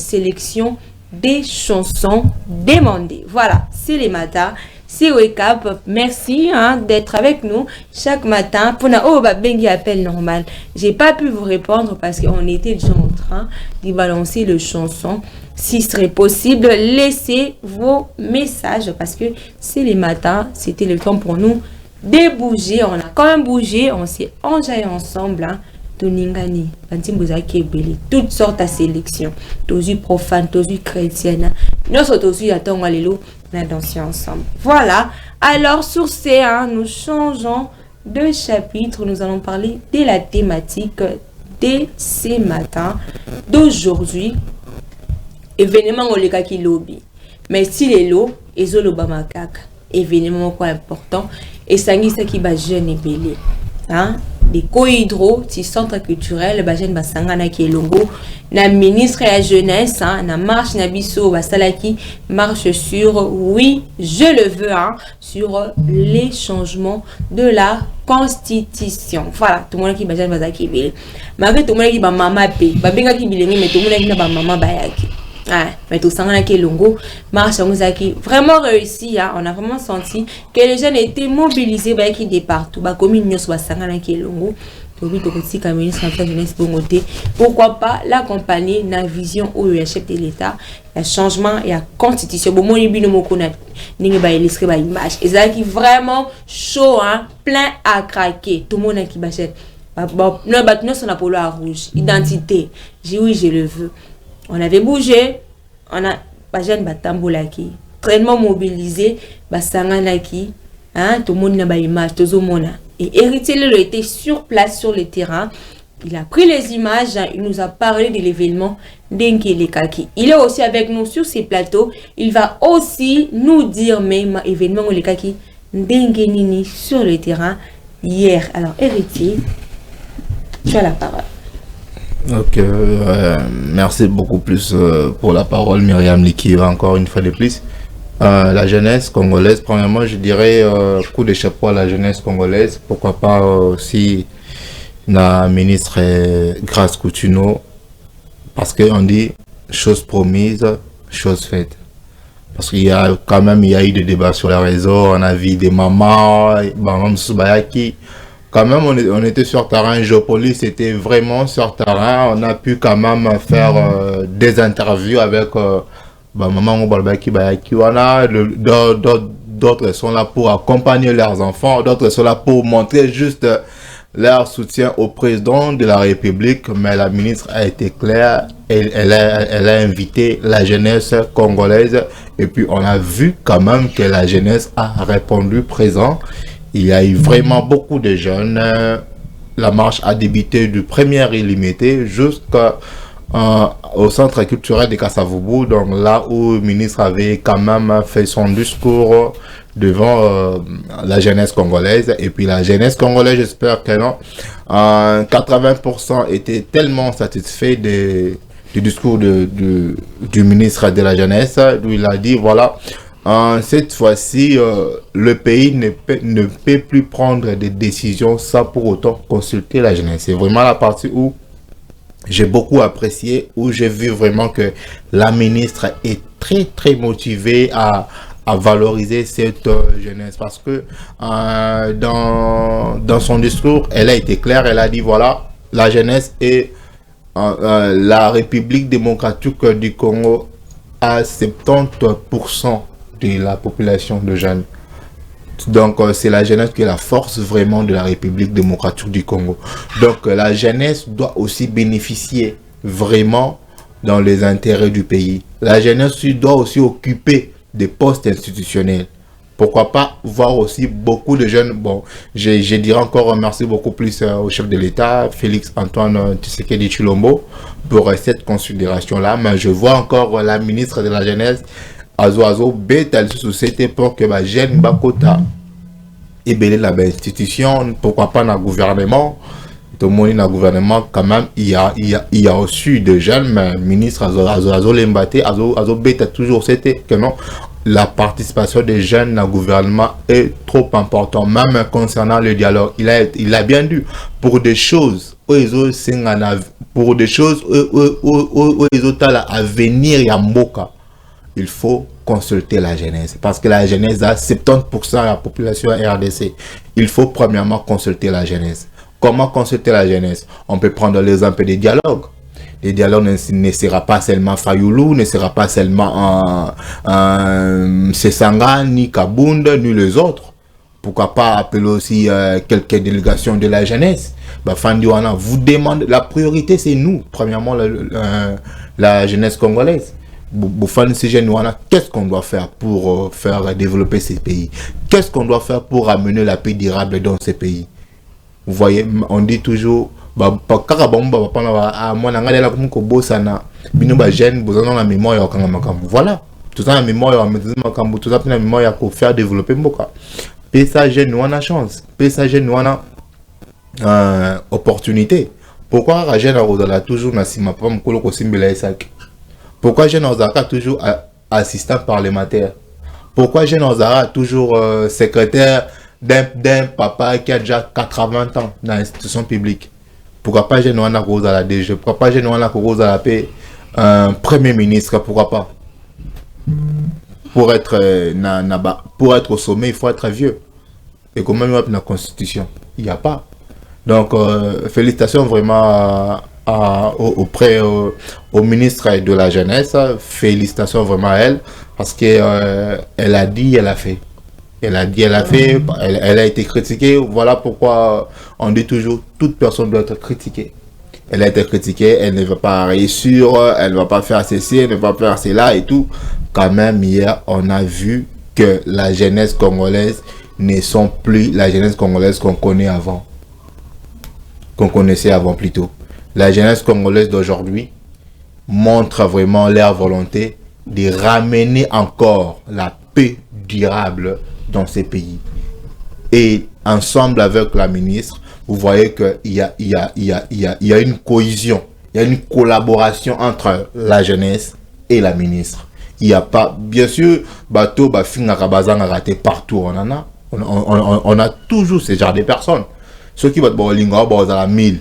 sélection des chansons demandées. Voilà, c'est les matins. C'est Wake Up. Merci d'être avec nous chaque matin. Pour Bengi appel normal. J'ai pas pu vous répondre parce qu'on était déjà en train de balancer le chanson. Si ce serait possible, laissez vos messages parce que c'est les matins. C'était le temps pour nous de bouger. On a quand même bougé. On s'est enjaillé ensemble. Toningani, toutes sortes de sélections. Tous profanes, tous chrétiennes. Nous sommes tous on a dansé ensemble. Voilà. Alors, sur ces, nous changeons de chapitre. Nous allons parler de la thématique de ce matin, d'aujourd'hui. Événement au qui lobby. Mais si les lots, ils ont le bamakak. Événement quoi important. Et ça qui va jeune et belé. Des co-hydro, ti centre culturel, bajen basangana ki elongo, na ministre de la jeunesse, na marche na biso basalaki, marche sur, oui, je le veux, sur les changements de la constitution. Voilà, tout le monde qui bajen basaki bile. Malgré tout le monde qui ba mama pe, ba benga ki bilengi, mais tout le monde qui na ba mama bayaki. Mais tout ça, on a marche vraiment réussi. On a vraiment senti que les jeunes étaient mobilisés de partout. Pourquoi pas l'accompagner dans la vision où le chef de l'État, le changement et la constitution. Et ça qui vraiment chaud, plein à craquer. Tout le monde qui bachète. Nous avons la rouge. Identité. J'ai oui, je le veux. On avait bougé, on a pas jeune batambolaki, traitement mobilisé, basanganaki, tout le monde n'a pas image, tout le monde. Et Héritier Lelo était sur place sur le terrain. Il a pris les images, il nous a parlé de l'événement d'Enkelekaki. Il est aussi avec nous sur ces plateaux. Il va aussi nous dire même événement Lekaki d'Engenini sur le terrain hier. Alors Héritier, tu as la parole. Ok, merci beaucoup plus pour la parole, Myriam Likiva, encore une fois de plus. La jeunesse congolaise, premièrement, je dirais coup de chapeau à la jeunesse congolaise. Pourquoi pas aussi la ministre Grace Coutuno, parce qu'on dit chose promise, chose faite. Parce qu'il y a quand même eu des débats sur les réseaux, on a vu des mamans, Bamam Subayaki. Quand même, on était sur terrain, Géopolis était vraiment sur terrain. On a pu quand même faire des interviews avec Maman Obalbaki Bayaki. D'autres sont là pour accompagner leurs enfants, d'autres sont là pour montrer juste leur soutien au président de la République. Mais la ministre a été claire, elle a invité la jeunesse congolaise. Et puis, on a vu quand même que la jeunesse a répondu présent. Il y a eu vraiment beaucoup de jeunes. La marche a débuté du premier illimité jusqu'au centre culturel de Kasavubu, donc là où le ministre avait quand même fait son discours devant la jeunesse congolaise. Et puis la jeunesse congolaise, j'espère que non, 80% étaient tellement satisfaits du discours du ministre de la jeunesse, où il a dit voilà, cette fois-ci, le pays ne peut plus prendre des décisions sans pour autant consulter la jeunesse. C'est vraiment la partie où j'ai beaucoup apprécié, où j'ai vu vraiment que la ministre est très très motivée à valoriser cette jeunesse. Parce que dans son discours, elle a été claire, elle a dit voilà, la jeunesse est la République démocratique du Congo à 70% de la population de jeunes. Donc c'est la jeunesse qui est la force vraiment de la République démocratique du Congo. Donc la jeunesse doit aussi bénéficier vraiment dans les intérêts du pays. La jeunesse doit aussi occuper des postes institutionnels. Pourquoi pas voir aussi beaucoup de jeunes. Bon, je dirais encore merci beaucoup plus au chef de l'État, Félix Antoine Tshisekedi Tshilombo, pour cette considération-là. Mais je vois encore la ministre de la Jeunesse, Azo Bétal société pour que ma jeune Bakota et belé la institution, pourquoi pas dans le gouvernement. Tout le monde dans le gouvernement, quand même, il y a aussi des jeunes, mais ministre Azo Lembate, Azo Bétal toujours c'était que non. la participation des jeunes dans le gouvernement est trop importante, même concernant le dialogue. Il a bien dit, pour des choses où ils ont à venir, il y a Mboka, il faut consulter la jeunesse. Parce que la jeunesse a 70% de la population RDC. Il faut premièrement consulter la jeunesse. Comment consulter la jeunesse? On peut prendre l'exemple des dialogues. Les dialogues ne sera pas seulement Fayoulou, ne sera pas seulement Sesanga, ni Kabunda, ni les autres. Pourquoi pas appeler aussi quelques délégations de la jeunesse? Fandiwana vous demande, la priorité c'est nous, premièrement la jeunesse congolaise. Qu'est-ce qu'on doit faire pour faire développer ces pays? Qu'est-ce qu'on doit faire pour amener la paix durable dans ces pays? Vous voyez, on dit toujours, voilà, tout ça la mémoire, tout ça la mémoire pour faire développer Mboka. Et ça, nous on a chance. Et ça, nous on a opportunité. Pourquoi la jeune a toujours Nassima pas m'kolo kosimbela Isaac? Pourquoi jeune a toujours assistant parlementaire? Pourquoi jeune a toujours secrétaire d'un papa qui a déjà 80 ans dans l'institution publique? Pourquoi pas jeune a cause à la DG? Pourquoi pas jeune a cause à la paix? Premier ministre, pourquoi pas? Pour être au sommet, il faut être vieux. Et comment il y a la constitution? Il n'y a pas. Donc, félicitations vraiment auprès au ministre de la Jeunesse. Félicitations vraiment à elle. Parce qu'elle a dit, elle a fait. Elle a dit, elle a fait. Elle a été critiquée. Voilà pourquoi on dit toujours, toute personne doit être critiquée. Elle a été critiquée, elle ne va pas réussir, elle ne va pas faire ceci, elle ne va pas faire cela et tout. Quand même, hier, on a vu que la jeunesse congolaise ne sont plus la jeunesse congolaise qu'on connaît avant. Qu'on connaissait avant plutôt. La jeunesse congolaise d'aujourd'hui montre vraiment leur volonté de ramener encore la paix durable dans ces pays. Et ensemble avec la ministre, vous voyez qu'il y a une cohésion, il y a une collaboration entre la jeunesse et la ministre. Il n'y a pas, bien sûr, bateau, raté partout, on a toujours ce genre de personnes. Ceux qui vont être à la 1000,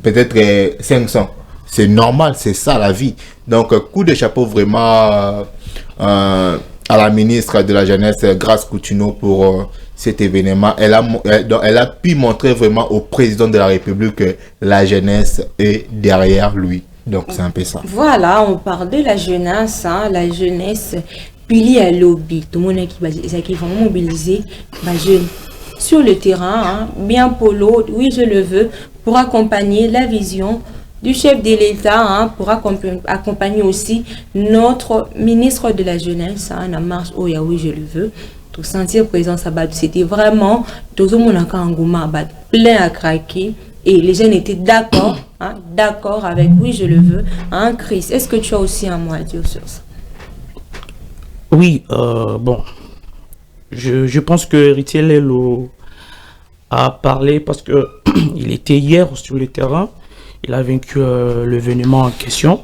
peut-être 500. C'est normal, c'est ça la vie. Donc, coup de chapeau vraiment à la ministre de la Jeunesse, Grace Coutinho, pour cet événement. Elle a pu montrer vraiment au président de la République que la jeunesse est derrière lui. Donc, c'est un peu ça. Voilà, on parle de la jeunesse, hein, la jeunesse. Pili à lobby, tout le monde qui va mobiliser ma jeune sur le terrain, hein, bien polo, oui je le veux, pour accompagner la vision du chef de l'État, hein, pour accompagner aussi notre ministre de la Jeunesse, hein, la marche oh ya oui je le veux, pour sentir présent Sabat. C'était vraiment tout le monde a plein à craquer et les jeunes étaient d'accord, hein, d'accord avec oui je le veux. Hein, Chris, est-ce que tu as aussi un mot à dire sur ça? Oui, bon, je pense que Héritier Lelo a parlé parce que il était hier sur le terrain, il a vaincu l'événement en question.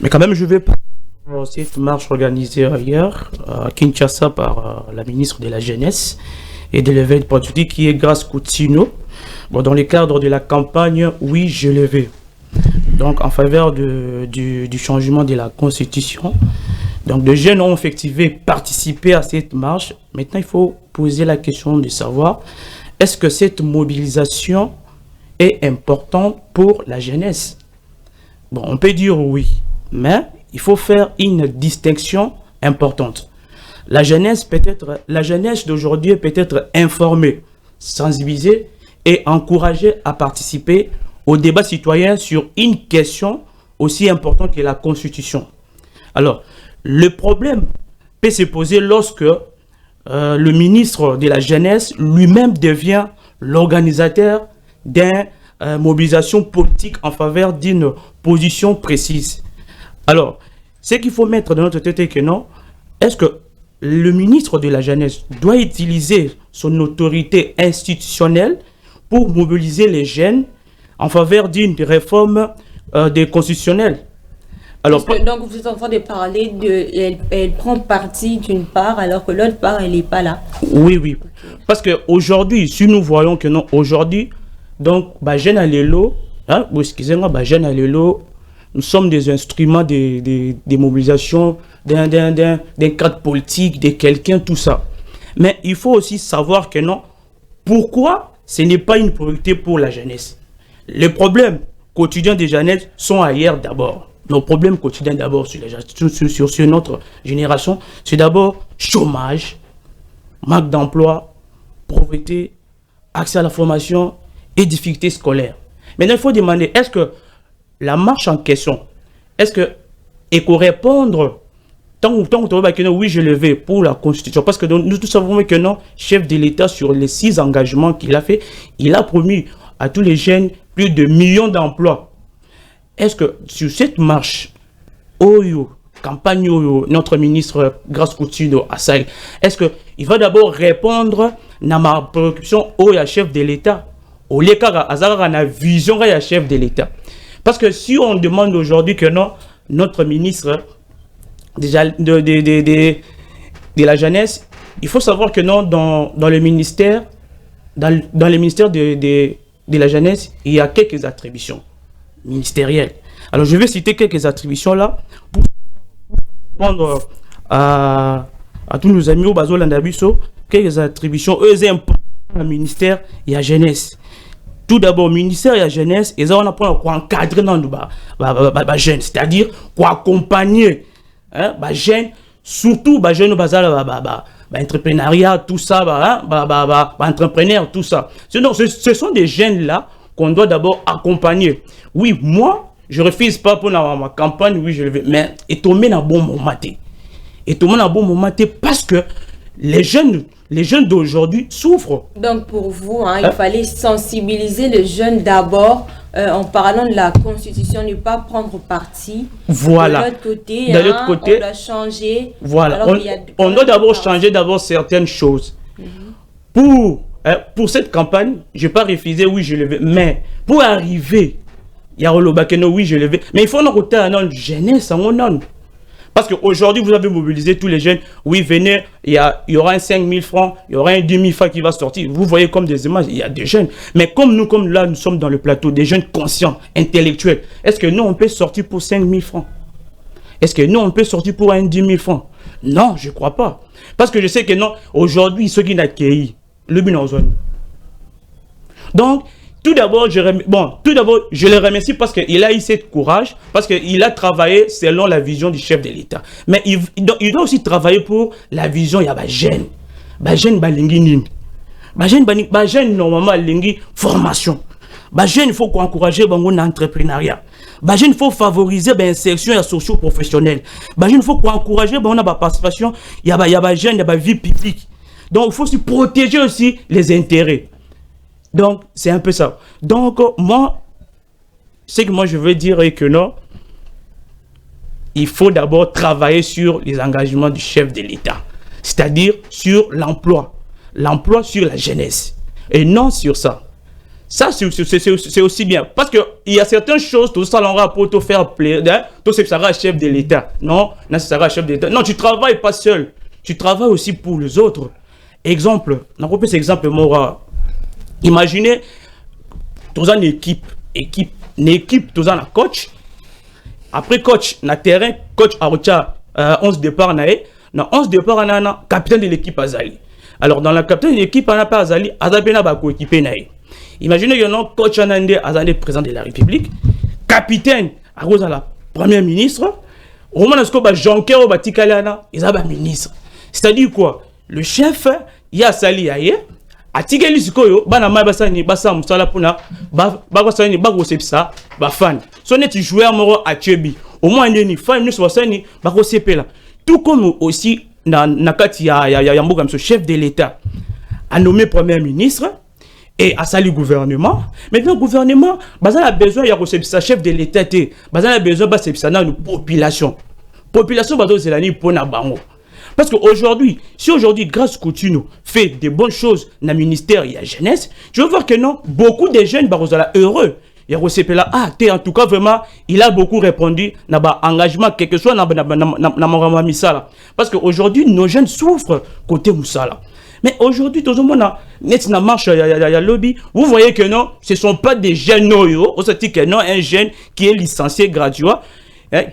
Mais quand même, je vais parler de cette marche organisée hier à Kinshasa par la ministre de la Jeunesse et de l'éveil patriotique qui est Grace Coutinho, bon, dans le cadre de la campagne Oui, je le veux. Donc, en faveur du changement de la Constitution. Donc, les jeunes ont effectivement participé à cette marche. Maintenant, il faut poser la question de savoir, est-ce que cette mobilisation est importante pour la jeunesse? Bon, on peut dire oui, mais il faut faire une distinction importante. La jeunesse d'aujourd'hui peut être informée, sensibilisée et encouragée à participer au débat citoyen sur une question aussi importante que la Constitution. Alors, le problème peut se poser lorsque le ministre de la Jeunesse lui-même devient l'organisateur d'une mobilisation politique en faveur d'une position précise. Alors, ce qu'il faut mettre dans notre tête est que non, est-ce que le ministre de la Jeunesse doit utiliser son autorité institutionnelle pour mobiliser les jeunes en faveur d'une réforme des constitutionnels. Alors, donc vous êtes en train de parler elle prend parti d'une part alors que l'autre part elle n'est pas là. Oui. Okay. Parce qu'aujourd'hui, si nous voyons que non, aujourd'hui, donc, jeune Alelo, excusez-moi, jeune Alelo, nous sommes des instruments des mobilisations d'un cadre politique, de quelqu'un, tout ça. Mais il faut aussi savoir que non, pourquoi ce n'est pas une priorité pour la jeunesse. Les problèmes quotidiens des jeunesses sont ailleurs d'abord. Nos problèmes quotidiens d'abord sur notre génération, c'est d'abord chômage, manque d'emploi, pauvreté, accès à la formation et difficultés scolaires. Maintenant, il faut demander, est-ce que la marche en question, est-ce qu'elle peut répondre tant que oui, je le vais pour la Constitution, parce que nous tous savons que non, chef de l'État, sur les 6 engagements qu'il a fait, il a promis à tous les jeunes plus de millions d'emplois. Est-ce que sur cette marche, campagne notre ministre Grace Coutinho à Sahel, est-ce qu'il va d'abord répondre à ma préoccupation au chef de l'État, au lieu à la vision du chef de l'État? Parce que si on demande aujourd'hui que non, notre ministre de la jeunesse, il faut savoir que non, dans le ministère, dans le ministère de la jeunesse, il y a quelques attributions ministérielles. Alors je vais citer quelques attributions là pour répondre à tous nos amis au Bazo Landabiso, quelques attributions importantes dans le ministère et la jeunesse. Tout d'abord, ministère et la jeunesse, ils ont pour encadrer dans les jeunes, c'est-à-dire pour accompagner les jeunes, surtout les jeunes entrepreneuriat, tout ça, entrepreneurs, tout ça. Ce sont des jeunes là qu'on doit d'abord accompagner. Oui, moi, je refuse pas pour ma campagne, oui, je le veux, mais et tomber dans bon moment. Et tomber dans bon moment parce que les jeunes d'aujourd'hui souffrent. Donc pour vous, il fallait sensibiliser les jeunes d'abord en parlant de la Constitution, ne pas prendre parti. Voilà. De l'autre côté, on doit changer. Voilà. On doit d'abord changer certaines choses. Pour cette campagne, je ne vais pas refuser, oui, je le veux. Mais pour arriver, il y a le Bakeno, oui, je le veux. Mais il faut nous côté à jeunesse, non. Parce qu'aujourd'hui, vous avez mobilisé tous les jeunes. Oui, venez, il y aura un 5 000 francs, il y aura un 10 000 francs qui va sortir. Vous voyez comme des images, il y a des jeunes. Mais comme là, nous sommes dans le plateau, des jeunes conscients, intellectuels. Est-ce que nous, on peut sortir pour 5 000 francs? Est-ce que nous, on peut sortir pour un 10 000 francs? Non, je ne crois pas. Parce que je sais que non, aujourd'hui, ceux qui n'ont accueilli, le but en zone. Donc, tout d'abord, je le remercie parce qu'il a eu ce courage, parce qu'il a travaillé selon la vision du chef de l'État. Mais il doit aussi travailler pour la vision, il y a des jeunes. Les jeunes, normalement, lingi formation. Les jeunes, il faut encourager l'entrepreneuriat. Les jeunes, il faut favoriser l'insertion socio-professionnelle. Les jeunes, il faut encourager la participation, il y a des jeunes, il y a vie publique. Donc, il faut aussi protéger aussi les intérêts. Donc, c'est un peu ça. Donc, moi, ce que je veux dire est que non, il faut d'abord travailler sur les engagements du chef de l'État. C'est-à-dire sur l'emploi. L'emploi sur la jeunesse. Et non sur ça. Ça, c'est aussi bien. Parce qu'il y a certaines choses, tout ça, on va pour te faire plaisir. Tout ça sera chef de l'État. Non, ça sera chef de l'État. Non, tu ne travailles pas seul. Tu travailles aussi pour les autres. Exemple, on a cet exemple, moi. Imaginez, tous une équipe, tous un coach. Après coach, na terrain, coach a 11 départs, na 11 départs, na capitaine de l'équipe Azali. Alors dans la capitaine de l'équipe, on n'a pas Azali, Azali n'a pas coéquipé. Imaginez qu'il y a un coach Azali, président de la République, capitaine à cause de la première ministre, au moment où Jonker ou Batikalana, ils ont un ministre. C'est-à-dire quoi? Le chef, il y a Sali ailleurs. Atigeli sikoyo bana mai basani basa musala puna ba basani ba gosepsa ba fan so net joueur moro achebi au moins ni fan ni basani ba gosepela tout comme aussi na kati ya mboka mso chef de l'État a nommé premier ministre et a sali gouvernement. Maintenant gouvernement bazana besoin ya gosepsa chef de l'État te bazana besoin ba sepsa na population bazo zelani pona bango. Parce qu'aujourd'hui, si aujourd'hui, Grace Coutinho fait des bonnes choses dans le ministère et la jeunesse, je veux voir que non, beaucoup de jeunes sont heureux. il y a là, ah, en tout cas, vraiment, il a beaucoup répondu, n'a pas engagement, quelque chose, n'a misala. Parce qu'aujourd'hui, nos jeunes souffrent côté Moussala. Mais aujourd'hui, tout le monde a marche, il y a lobby. Vous voyez que non, ce ne sont pas des jeunes noyo, on se dit que non, un jeune qui est licencié gradué,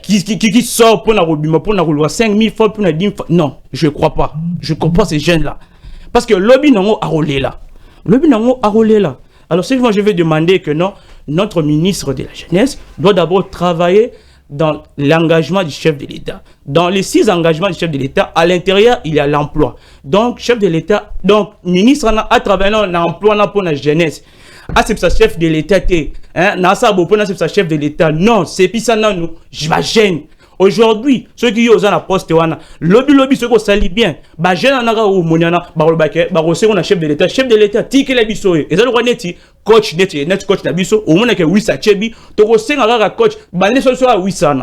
qui sort pour la 5 000 fois, pour la 10 fois. Non, je ne crois pas. Je ne comprends pas ces jeunes-là. Parce que le lobby n'a pas roulé là. Le lobby n'a pas roulé là. Alors, c'est que moi, je vais demander que non, notre ministre de la Jeunesse doit d'abord travailler dans l'engagement du chef de l'État. Dans les 6 engagements du chef de l'État, à l'intérieur, il y a l'emploi. Donc, chef de l'État, donc, ministre, à travers l'emploi pour la jeunesse. Ah, c'est ça, chef de l'État, c'est ça, chef de l'État. Non, c'est puis ça, non, je m'agène. Aujourd'hui, ceux qui ont la poste, lobby, ceux qui s'allient bien, chef de l'État, tiki la biso, et ça le neti, coach coach na biso, au moins que oui ça chebi, to ko senga coach, bané so oui ça.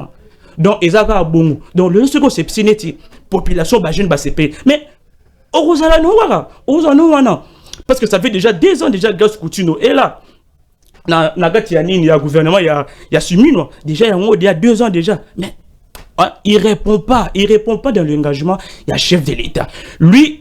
Donc ezaka bongo. Donc le second c'est neti, population jeune CP. Mais ozala no wana. Parce que ça fait déjà 2 ans déjà Gas Coutinho est là. Na gati ya nini ya gouvernement ya Sumino, déjà il y a 2 ans déjà. Mais il répond pas dans l'engagement, il y a chef de l'État. Lui,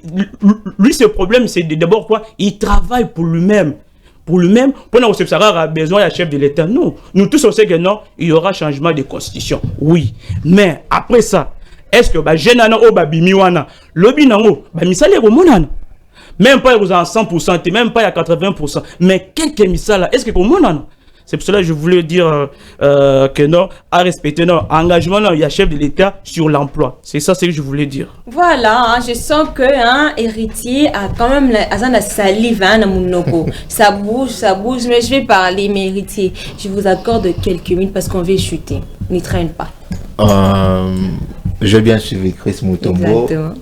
ce problème, c'est d'abord quoi? Il travaille pour lui-même. Pour lui-même, pour nous, ça a besoin d'un chef de l'État. Non, nous tous on sait que non, il y aura changement de constitution. Oui, mais après ça, est-ce que Genana ou Bimiwana, lobby nango, misale romonana, même pas en 100%, même pas à 80%, mais quelques misala, est-ce que romonana? C'est pour cela que je voulais dire que non, à respecter non, engagement, non, il y a chef de l'État sur l'emploi. C'est ça, c'est ce que je voulais dire. Voilà, je sens que héritier a quand même la salive, ça bouge, mais je vais parler, mais héritier, je vous accorde quelques minutes parce qu'on va chuter. N'y traîne pas. Je vais bien suivre Chris Mutombo. Exactement.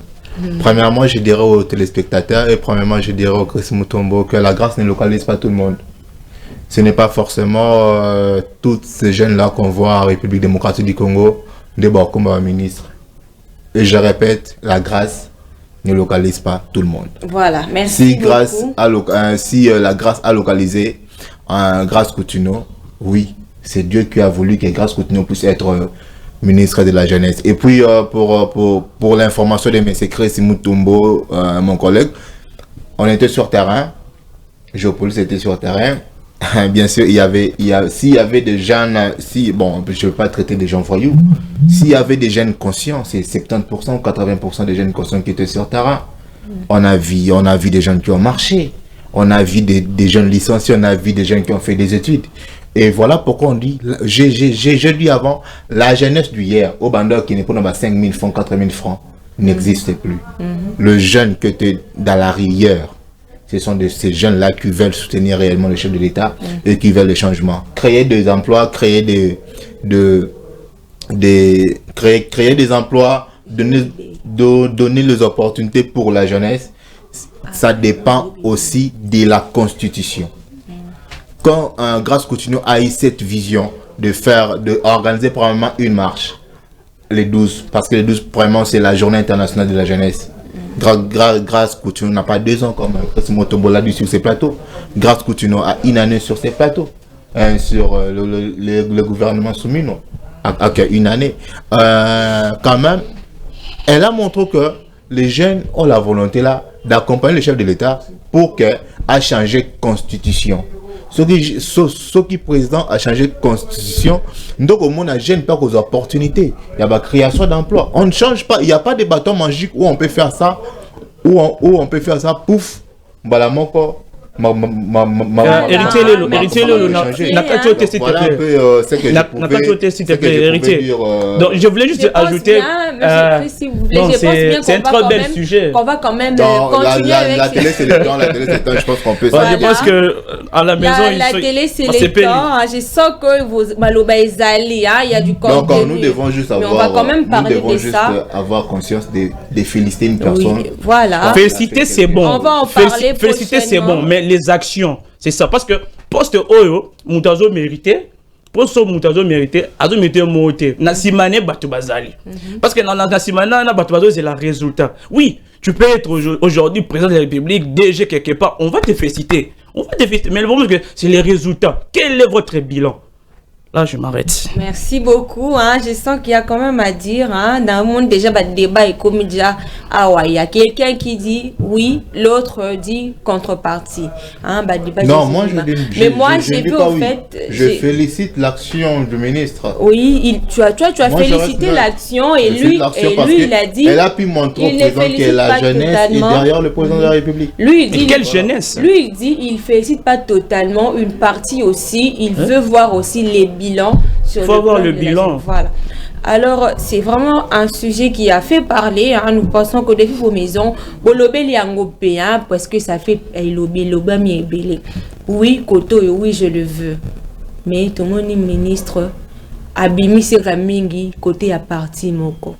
Premièrement, je dirais aux téléspectateurs et premièrement, je dirais au Chris Mutombo que la grâce ne localise pas tout le monde. Ce n'est pas forcément tous ces jeunes-là qu'on voit en République démocratique du Congo d'abord comme un ministre. Et je répète, la grâce ne localise pas tout le monde. Voilà, merci beaucoup. Si la grâce a localisé Grâce Coutinho, oui, c'est Dieu qui a voulu que Grâce Coutinho puisse être ministre de la Jeunesse. Et puis, pour l'information de M. Chris Mutombo, mon collègue, on était sur terrain, Géopolis était sur terrain. Bien sûr, s'il y avait des jeunes, bon, je ne veux pas traiter des gens voyous, s'il y avait des jeunes conscients, c'est 70% ou 80% des jeunes conscients qui étaient sur terrain. On a vu des gens qui ont marché, on a vu des jeunes licenciés, on a vu des jeunes qui ont fait des études. Et voilà pourquoi on dit, j'ai dit avant, la jeunesse du hier, au bandeur qui n'est pas dans 5 000 francs, 4 000 francs, n'existe plus. Le jeune que tu es dans la rivière, ce sont ces jeunes-là qui veulent soutenir réellement le chef de l'État et qui veulent le changement. Créer des emplois, créer des emplois, donner les opportunités pour la jeunesse, ça dépend aussi de la Constitution. Quand Grâce Coutinho a eu cette vision d'organiser probablement une marche, les 12, parce que les 12, vraiment, c'est la journée internationale de la jeunesse. Grâce Coutinho n'a pas 2 ans comme Chris Mutombo l'a dit sur ses plateaux. Grâce Coutinho a 1 année sur ses plateaux. Sur le gouvernement Soumino. Ok, 1 année. Quand même, elle a montré que les jeunes ont la volonté là d'accompagner le chef de l'État pour qu'elle a changé de constitution. Ce qui président a changé de constitution, donc au monde a gêne pas aux opportunités. Il y a la création d'emplois. On ne change pas, il n'y a pas de bâton magique où on peut faire ça, où on peut faire ça, pouf, voilà mon corps. Héritier Lolo, donc je voulais juste ajouter, c'est un très bel sujet. On va quand même continuer avec la télé c'est le temps, je pense qu'on peut. Je pense que à la maison la télé c'est le temps. Je sens que vos maloba ezali, il y a du contenu. Donc nous devons juste avoir conscience de féliciter une personne. Voilà. Féliciter c'est bon. On va en parler. Féliciter c'est bon, mais les actions, c'est ça. Parce que poste Oyo, Moutazo mérité, poste Moutazo mérité, Azo mérité Moté, Nassimane Batubazali. Parce que dans Nassimane, Batubazali, c'est le résultat. Oui, tu peux être aujourd'hui président de la République, DG quelque part, on va te féliciter. On va défester. Mais le problème, c'est les résultats. Quel est votre bilan? Là, je m'arrête. Merci beaucoup. Hein. Je sens qu'il y a quand même à dire. Hein. Dans le monde, déjà, le débat est comme déjà. Ah ouais, il y a quelqu'un qui dit oui, l'autre dit contrepartie. Hein, non, moi, je dis. Mais moi, j'ai vu en fait. Je félicite l'action du ministre. Oui, tu as félicité l'action et lui, il a dit. Elle a pu montrer au président que la jeunesse est derrière le président de la République. Lui, il dit. Quelle jeunesse? Lui, il dit il félicite pas totalement une partie aussi. Il veut voir aussi les bilan sur faut avoir le bilan. Voilà. Alors, c'est vraiment un sujet qui a fait parler. Hein. Nous pensons qu'au défi vos maisons, parce que ça fait oui, Koto, oui, je le veux. Mais tout le monde est ministre. Abimi Seramingi, côté à parti Moko.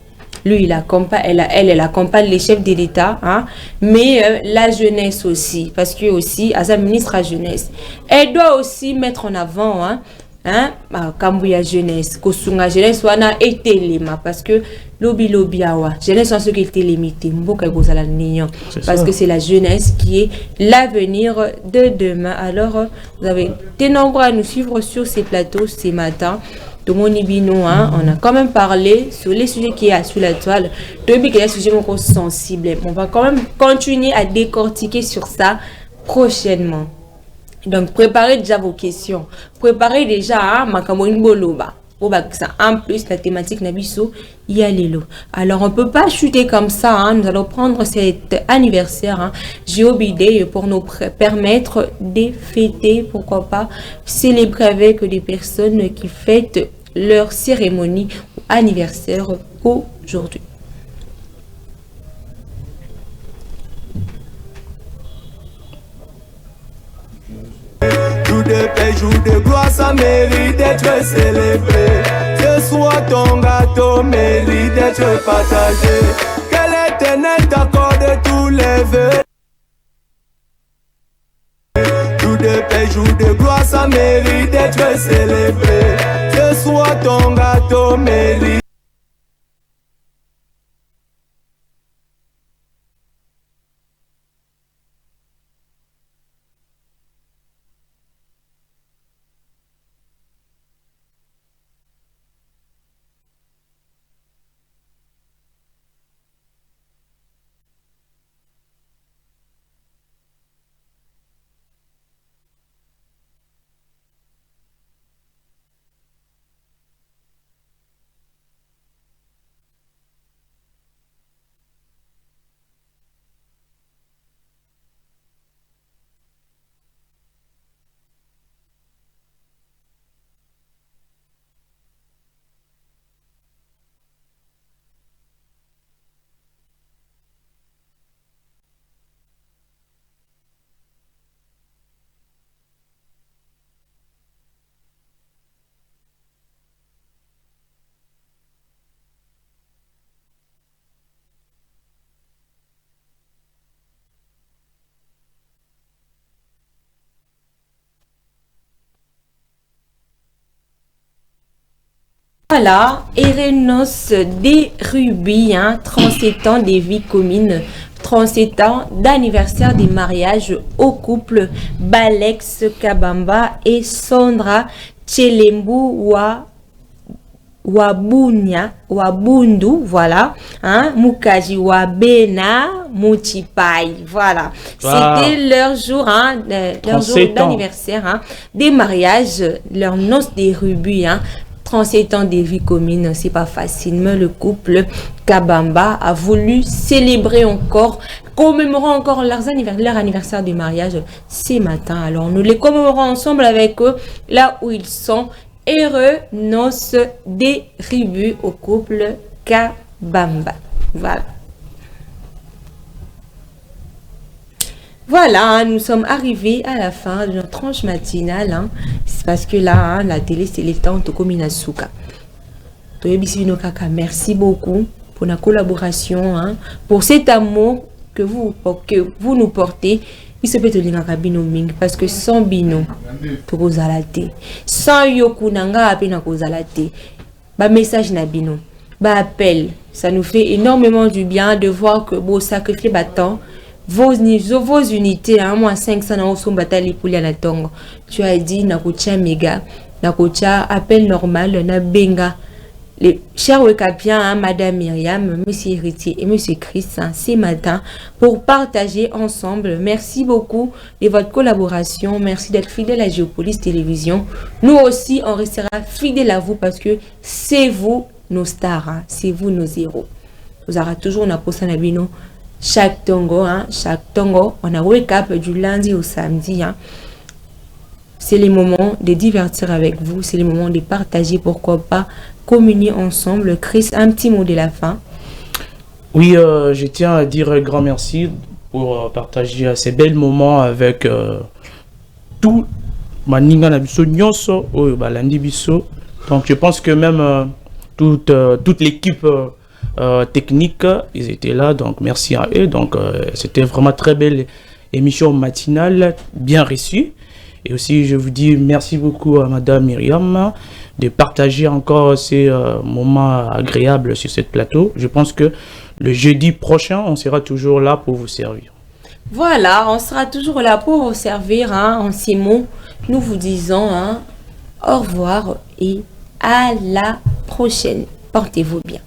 Lui, il accompagne, elle accompagne les chefs de l'État, hein, mais la jeunesse aussi, parce que aussi, à sa ministre à jeunesse, elle doit aussi mettre en avant, Kambuya jeunesse, Kosunga jeunesse, wana été lema, parce que lobby awa, jeunesse en ce qui était limité, parce que c'est la jeunesse qui est l'avenir de demain. Alors, vous avez été nombreux à nous suivre sur ces plateaux ces matins. On a quand même parlé sur les sujets qui est sur la toile. Depuis qu'il y a des sujets sensibles, on va quand même continuer à décortiquer sur ça prochainement. Donc, préparez déjà vos questions. Préparez déjà Makamoni Boloba. En plus, la thématique Nabiso, il y a l'élo. Alors, on ne peut pas chuter comme ça. Hein. Nous allons prendre cet anniversaire, J.O.B. Day, pour nous permettre de fêter, pourquoi pas, célébrer avec des personnes qui fêtent leur cérémonie ou anniversaire aujourd'hui. Jour de paix, jour de gloire, ça mérite d'être célébré. Ce soir, ton gâteau mérite d'être partagé. Que l'Éternel t'accorde tous les vœux. Jour de paix, jour de gloire, ça mérite d'être célébré. Ce soir, ton gâteau mérite. Voilà, Erenos des Rubis, 37 ans des vies communes, 37 ans d'anniversaire des mariages au couple Balex Kabamba et Sondra Chelembu Wabundu, voilà, Mukaji Wabena Muchipai, voilà. C'était leur jour, leur jour d'anniversaire, des mariages, leur noces des rubis, 37 ans de vie commune, c'est pas facile, mais le couple Kabamba a voulu célébrer encore, commémorer encore leur anniversaire de mariage ce matin. Alors nous les commémorons ensemble avec eux, là où ils sont. Heureux noces des tribus au couple Kabamba. Voilà. Voilà, nous sommes arrivés à la fin de notre tranche matinale. C'est parce que là, la télé, c'est les temps de Kominasuka. Merci beaucoup pour la collaboration, pour cet amour que vous nous portez. Il se peut te dire parce que sans bino, sans yokunanga apena kozalate. Message na bino, appel, ça nous fait énormément du bien de voir que beau sacrifier battant. vos unités, hein, moins 500 euros sont bataille pour la tongo. Tu as dit, Nakucha méga, Nakucha appel normal, na benga. Les chers Wekapiens, hein, Madame Myriam, Monsieur Héritier et Monsieur Chris, hein, ce matin, pour partager ensemble. Merci beaucoup de votre collaboration. Merci d'être fidèle à Géopolis Télévision. Nous aussi, on restera fidèles à vous parce que c'est vous nos stars, hein, c'est vous nos héros. Vous aurez toujours une pause à bino. Chaque tongo, on a wake up du lundi au samedi. Hein. C'est les moments de divertir avec vous, c'est les moments de partager, pourquoi pas communier ensemble. Chris, un petit mot de la fin. Oui, je tiens à dire un grand merci pour partager ces bels moments avec tout Maninga Nabiso Nyonso ou Balandi Biso. Donc je pense que même toute l'équipe technique, ils étaient là, donc merci à eux. Donc c'était vraiment très belle émission matinale, bien reçue. Et aussi, je vous dis merci beaucoup à Madame Myriam de partager encore ces moments agréables sur ce plateau. Je pense que le jeudi prochain, on sera toujours là pour vous servir. Voilà, on sera toujours là pour vous servir. Hein, en ces mots, nous vous disons hein, au revoir et à la prochaine. Portez-vous bien.